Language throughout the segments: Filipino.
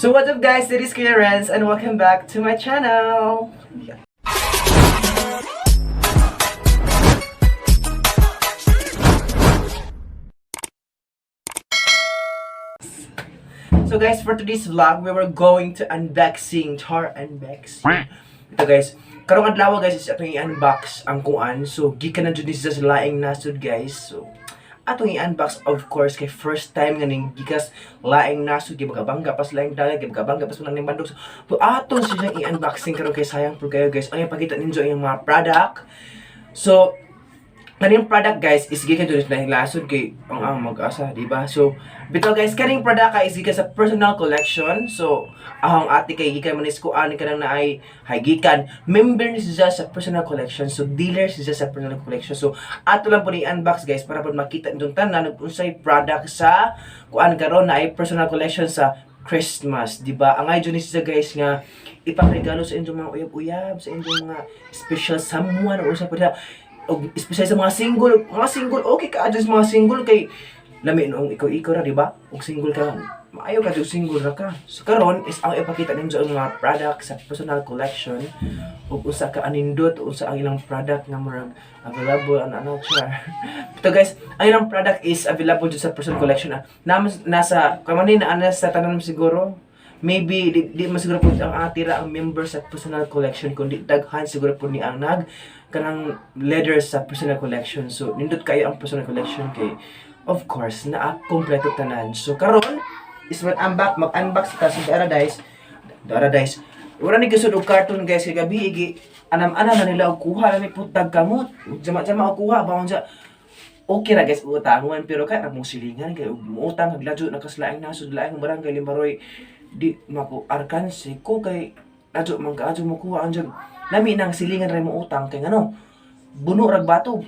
So what's up guys, it is Kuya Rence and welcome back to my channel. So guys, for today's vlog, we were going to unboxing, unboxing. Ito guys, karong adlaw guys is atong i-unbox ang kuan. So gikan na jud sa laing nasod guys. So atong i-unbox of course kay first time nga ning gikas laing nasod kay magabangga pas laing dagat kay magabangga pas nang bandog. So aton siyang i-unboxing karon kay sayang pud kayo guys. Ang ipakita ninyo yung mga product. So kaning product guys is gikan jud sa nasod kay ang mag-asa, di ba? So bitaw guys, kaning product is gikan sa personal collection. So ahong ate kay gikan manis ko ani kanang naay gikan member ni siya sa personal collection. So dealer siya sa personal collection. So ato lang po ni unbox guys para po makita nitong tanan unsay product sa kuan karon na ay personal collection sa Christmas, di ba? Ang idea ni siya guys nga ipakregalo sa inyong mga uyab-uyab, sa inyong mga special someone o sa pala o especially sa mga single okay ka adjust mga single kay lami noong ikaw ra, di ba? Og single ka, maayo ka single ra ka. So karon is ang ipakita ninyo ang mga product sa personal collection ug usa ka anindot usa ang ilang product nga murag available ano char. Ito guys, ang ilang product is available sa personal collection. Nasa kamani na sa tanan siguro. Maybe di masiguro po ang atira ang member sa personal collection kundi daghan siguro po ni ang kanang leader sa personal collection. So nindot kayo ang personal collection kay of course na kompleto tanan. So karon is mag-unbox ta sa Paradise. Wala ni gusod og carton guys kay gabi igi anam-anam na nila og kuha na ni putag kamot. Jama-jama og kuha bawon sa okay ra guys utangon pero kay ra mo silingan kay utang hagladyo nakaslaing nasud laing barangay Limbaroy di mako arkanse ko kay adyo man ka adyo mo kuha anjag lami nang silingan ra mo utang kay ngano buno rag bato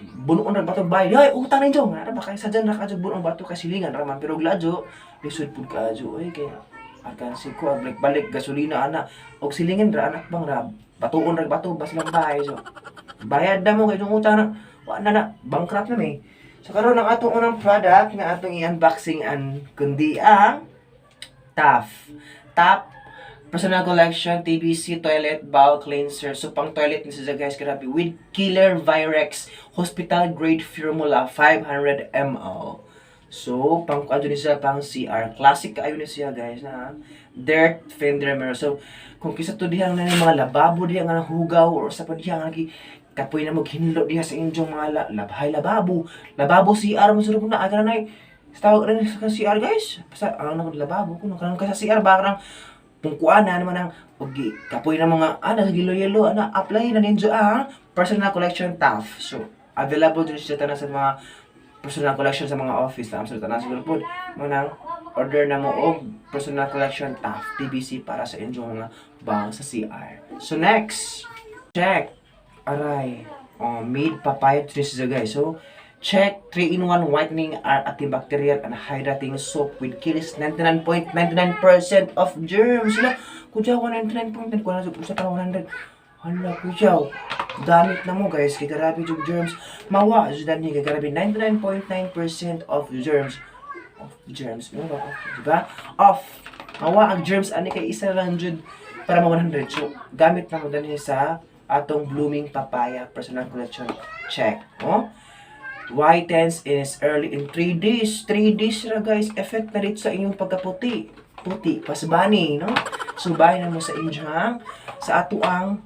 bay ay utang ninyo nga ba kay sadyan ra kadyo buno bato kay silingan ra man pero gladyo lisod pud ka adyo ay kay arkanse ko balik gasolina ana og silingan ra anak bang ra batuon rag bato bas lang bay so bayad na mo kay yung utang wa na bankrupt na may. So karon ang atong unang product nga atong i-unboxing an kundi ang Top personal collection TBC toilet bowl cleanser. So pang toilet ni siya guys, grabe with killer Virex hospital grade formula 500 ml. So pang ano ni siya pang CR classic ayo ni siya guys na dirt fender mirror. So kung kisa to dihang na mga lababo diha nga hugaw or sa pa diha nga kapoy na maghinlo diha sa inyong mga lababo CR mo suro na aga na tawag rin sa CR guys. Basta ang lababo ko nang ka sa CR ba nang pungkuan na naman ang kapoy na mga gilo-yelo apply na ninyo ang personal collection TAF. So available din siya tanan sa mga personal collection sa mga office na sa tanan siguro po mo nang order na mo og personal collection TAF TBC para sa inyong mga bang sa CR. So next, check aray made papaya trees guys. So check 3-in-1 whitening antibacterial and hydrating soap with kills 99.99% of germs. Sila kudyaw 99.9 ko na sa para 100. Hala kudyaw. Gamit na mo guys kay grabe yung germs. Mawa jud ni kay grabe 99.9% of germs. No ba? Diba? Mawa ang germs ani kay isa lang jud para ma 100. So gamit na mo dinhi sa atong blooming papaya personal collection. Check. Whitens is early in 3 days. 3 days ra guys. Effect na rin sa inyong pagkaputi. Puti, pasbani, no? So, bahay na mo sa inyong sa ato ang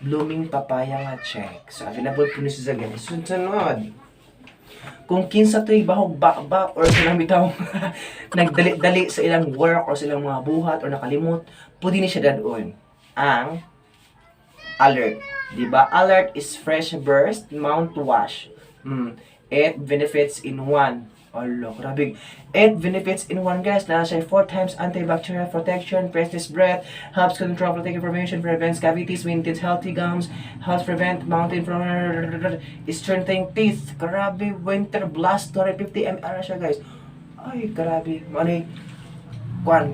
blooming papaya nga check. So, available po niyo sa guys. Sunod. Kung kinsa to'y bahog ba or silang bitaw nagdali-dali sa ilang work or silang mga buhat or nakalimot, pwede ni siya dadon ang alert. Diba? Alert is fresh burst mouthwash. 8 benefits in 1. Allah, grabe. 8 benefits in 1 guys. Na siya 4 times antibacterial protection, freshness breath, helps control protect information, prevents cavities, maintains healthy gums, helps prevent mountain from strengthening teeth. Grabe, winter blast 250 ml siya guys. Ay, grabe. Manay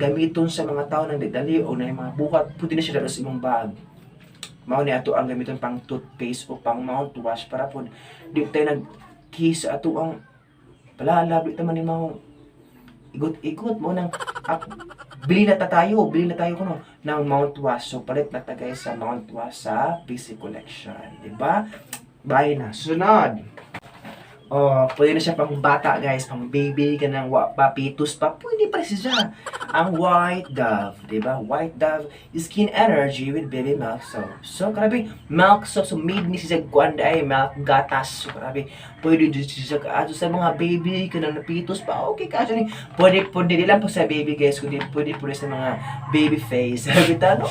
gamiton sa mga tao nang didali o na mga bukat, pwede na siya sa imong bag. Mao ni ato ang gamiton pang toothpaste o pang mouthwash para po di tayo nag-kiss ato ang palalabi taman ni mao igot-igot mo nang bili na tayo kuno ng mouthwash. So palit na ta guys sa mouthwash sa PC collection, di ba? Bye na. Sunod. Oh, pwede na siya pang bata guys, pang baby ka ng papitus pa, pwede pa siya. Ang white dove, di ba? White dove skin energy with baby milk soap. So, grabe, milk soap, so made ni siya kuanda ay milk gatas. So, grabe, pwede din siya kaado sa mga baby ka ng napitus pa, okay kaado ni. Pwede din lang po sa baby guys, kundi pwede sa mga baby face. Sabi ta, no?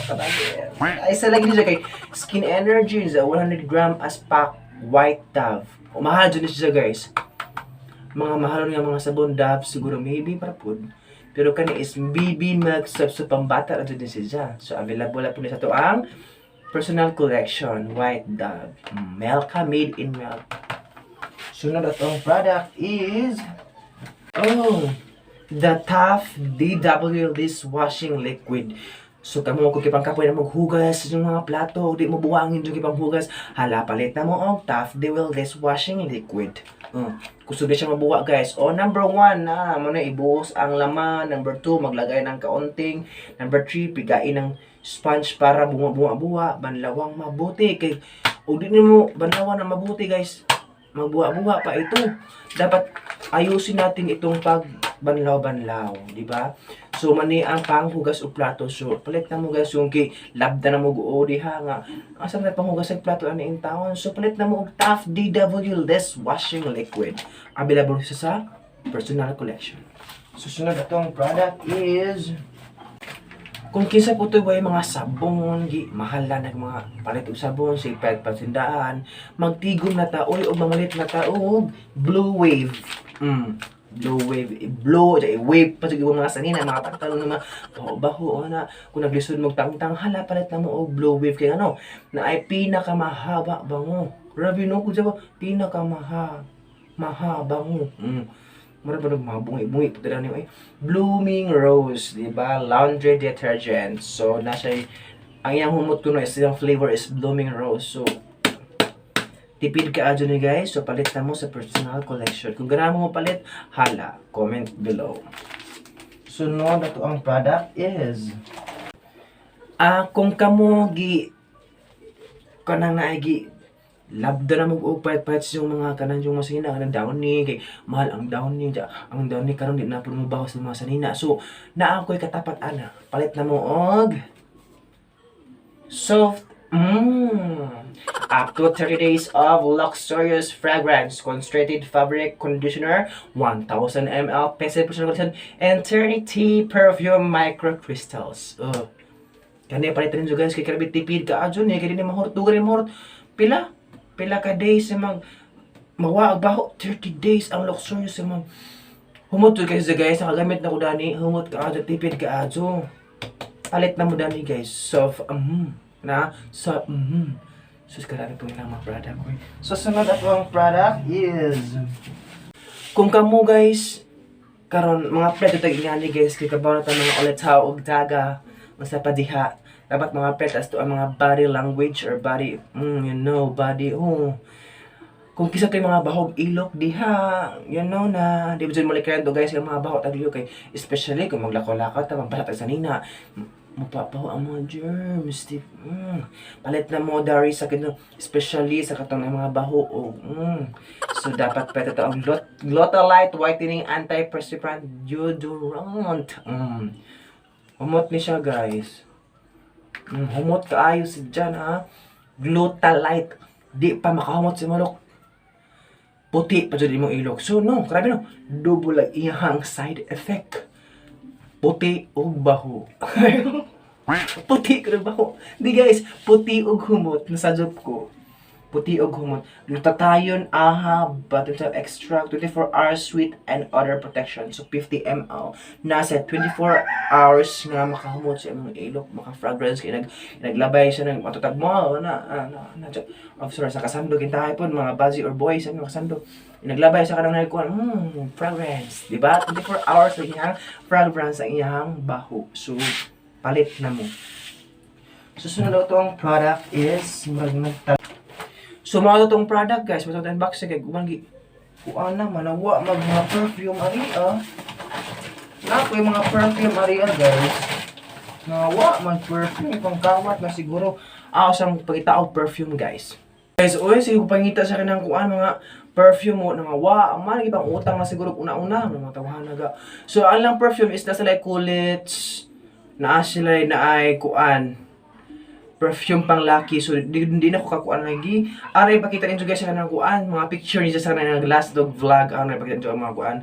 Ay, isa lagi niya kay skin energy is 100 gram as pack white dove. Mahal dyan siya guys. Mga mahal nga mga sabon dove siguro maybe para po. Pero kani is baby milk soap so pambata ra dyan siya. So available na po sa to ang personal collection white dove. Milka made in milk. Sunod atong product is the Tough DW dishwashing liquid. So kamo ko kipang kapoy na maghugas yung mga plato, di mo buwangin yung kipang hugas. Hala palit na mo og Tough DW dishwashing liquid. Kusog siya mabuwa guys. Number 1 na mo na ibuhos ang laman. Number 2 maglagay ng kaunting. Number 3 pigain ng sponge para bunga-bunga banlawang mabuti kay og di mo banlawan na mabuti guys. Magbuwa-buwa pa ito. Dapat ayusin natin itong pagbanlaw-banlaw, di ba? So mani ang panghugas og plato. So palit na mo guys yung kay labda na mo guo diha nga. Asa na panghugas og plato ani in taon. So palit na mo og Tough DW dishwashing liquid. Available siya sa personal collection. Susunod atong product is kung kinsa po ito ay mga sabon, mahal na mga palit og sabon, sa pagpasindaan, magtigom na ta, o mamalit na ta, o blue wave. Wave pa siguro mga sanina, mga pagtalong na baho na, kung naglisod mong tangtang, hala palit na mo o blue wave, kaya ano, na ay pinakamahaba bango. Grabe no, kung sabi, mahaba bango. Mara ba mga bungi-bungi po talaga niyo Blooming Rose, di ba? Laundry detergent. So, nasa ang iyang humot ko no, yung flavor is Blooming Rose. So, tipid ka adyo ni guys. So, palit na mo sa personal collection. Kung ganahan mo palit, hala, comment below. Sunod na to ang product is kung kamo kanang naigi labda na mag-upayat-payat yung mga kanan yung masina kanang down ni kay mahal ang down ni karon di na puno bawas ng mga sanina. So naa ko'y katapat ana palit na mo og soft up to 30 days of luxurious fragrance concentrated fabric conditioner 1000 ml pencil personal collection and 30 perfume micro crystals. Kani palit rin guys kay karabit tipid ka adyo ni kay dinhi mahurot dugan mahurot pila ka days sa mawaag baho 30 days ang luxurious sa humot kasi guys nakagamit na ko dani humot ka adyo tipid ka adyo palit na mo dani guys soft sus karami po yung mga product ko. So sunod ato ang product is kung kamo guys karon mga pet tag ingani guys kay kabaw na ta mga ulitaw og daga basta padiha dapat mga pet as to ang mga body language or body body kung kisa kay mga bahog ilok diha na di ba dyan malikando guys yung mga bahog tagiyo kay especially kung maglakaw-lakaw ta magbasa sa nina mapapaho ang mga germs palit na mo dari sa kino especially sa katong mga baho so dapat pwede ito ang Glotalite whitening anti-perspirant deodorant humot ni siya guys humot kaayo si dyan Glotalite di pa makahumot si malok puti pa dyan mo ilok so no grabe no double like iyang side effect puti o baho puti ko baho di guys puti o humot nasadop ko puti og humot glutathione button extract 24 hours sweet and other protection so 50 ml nasa 24 hours nga makahumot sa imong ilok maka-fragrance kay naglabay siya ng matutag mo sorry sa kasandog intahay pon mga bazi or boys ang kasandog naglabay sa kanang nagkuan fragrance di ba 24 hours sa iyang fragrance sa iyang baho so palit na mo susunod tong product is so mga itong product guys, mga itong box kay gumangi kuan na manawa mga perfume ari na ko yung mga perfume ari guys. Nawa, man perfume. Pang kawat na siguro. Ako sa pagkita perfume, guys. Guys, oy, sige ko pangita sa kanang kuan mga perfume mo nga wa, ang man ibang utang na siguro una-una mga tawahan naga. So, ang lang perfume is nasa like kulits, naa sila na ay kuan perfume pang laki. So, di na ko kakuan lagi. Aray pakita ninyo guys sa kanang kuan, mga picture niya sa kanang last dog vlog, ano pakita ninyo ang mga kuan.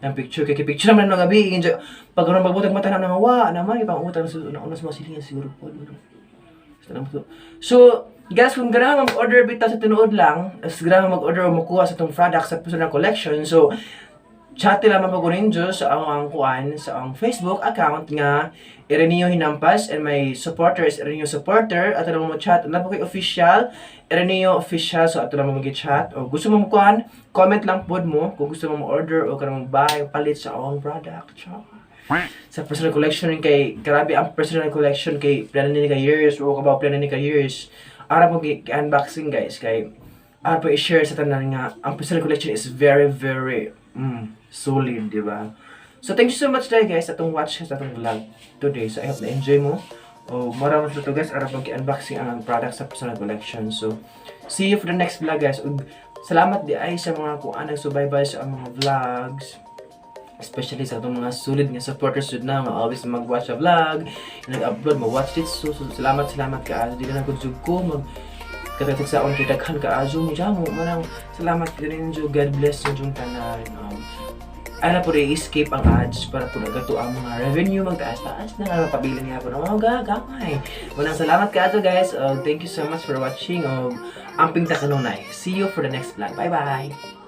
Yung picture kay picture naman ng gabi, injo pag ano magbutag mata na nga wa, naman ibang utang sa una sa mga silingan siguro po. So, guys, kung ganahan mag-order bitaw sa tinuod lang, as ganahan mag-order o makuha sa itong product sa personal collection, so, chat lang po ninyo sa ang kuan, sa ang Facebook account nga, Ireneo Hinampas, and my supporter is Ireneo Supporter, at ano mo chat, na po kay official, Ireneo Official, so ato lang mo mag-chat, o gusto mo kuan, comment lang po mo, kung gusto mo ma-order, o kanang buy, palit sa ang product, char. Sa personal collection kay grabe ang personal collection kay plan ni ka years o kabaw plan ni ka years ara po unboxing guys kay ara po i-share sa tanan nga ang personal collection is very solid, di ba? So thank you so much guys atong watch sa atong vlog today. So I hope na enjoy mo o maraming to guys ara po unboxing ang product sa personal collection. So see you for the next vlog guys. Ug salamat di ay sa mga kung anong subaybay sa mga vlogs. Especially sa itong mga sulit nga supporters na always mag-watch a vlog, nag-upload, mag-watch it. So salamat ka. Di na nagudsug ko, magkatatig sa akong kitaghan ka. Mo dyan mo, manang salamat ka rin dyan. God bless yung tanan. Ana po rin escape ang ads para po nagato ang mga revenue magtaas-taas na nga pabiling nga po na gamay. Manang salamat ka guys. Thank you so much for watching. Amping ta kanunay. See you for the next vlog. Bye bye!